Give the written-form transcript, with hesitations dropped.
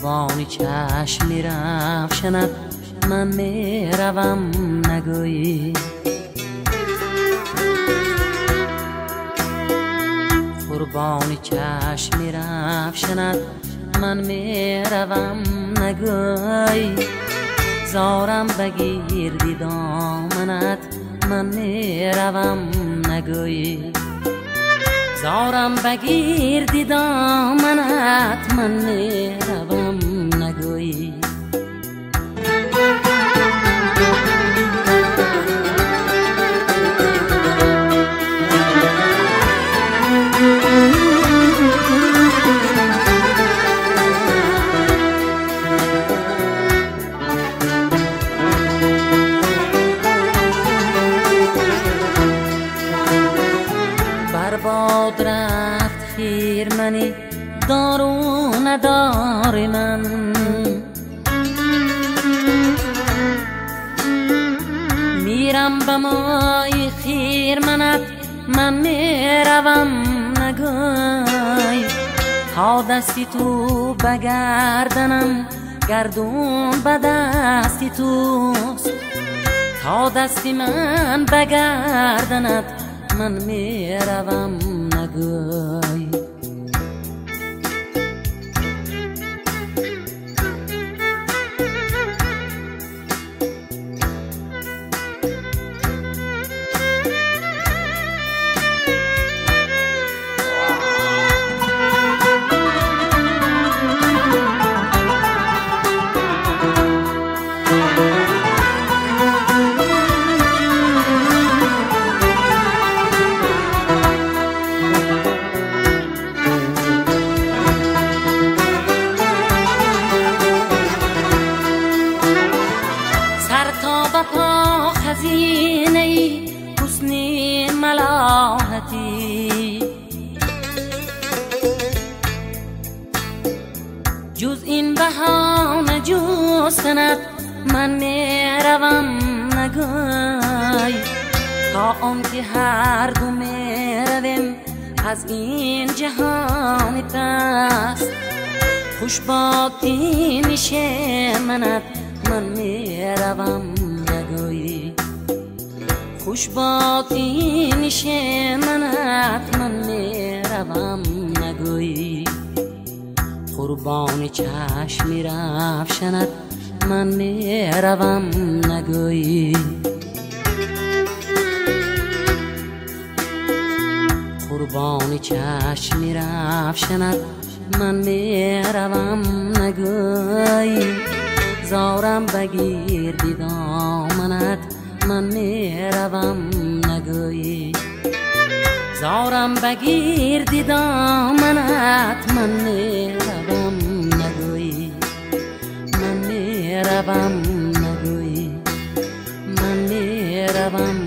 قربانی چشم میرفشند من میروم نگویی. قربانی چشم میرفشند من میروم نگویی. زارم بگیردی دامنت من میروم نگویی. زارم بگیردی دامنت من میروم نگویی. برباد رفت خیرمنی دارو نداری من. میرم به مای خیرمنت من میروم نگوی. تا دستی تو بگردنم گردون به دستی توست. تا دستی من بگردنت من میروم نگوی. پا خزینه حسنی ملاحتی جز این بهانه جستنت من میروم نگوی. تا آن که هر دو میرویم از این جهان پس خوش باد این شمنت من میروم نگویی. خوش باد این شمنت من میروم نگویی. قربانی چشم میرفشند من میروم نگویی. قربانی چشم میرفشند من میروم نگویی. زارم بگیردی دامنت من میروم نگویی. زارم بگیردی دامنت من میروم نگویی. من میروم نگویی. من میروم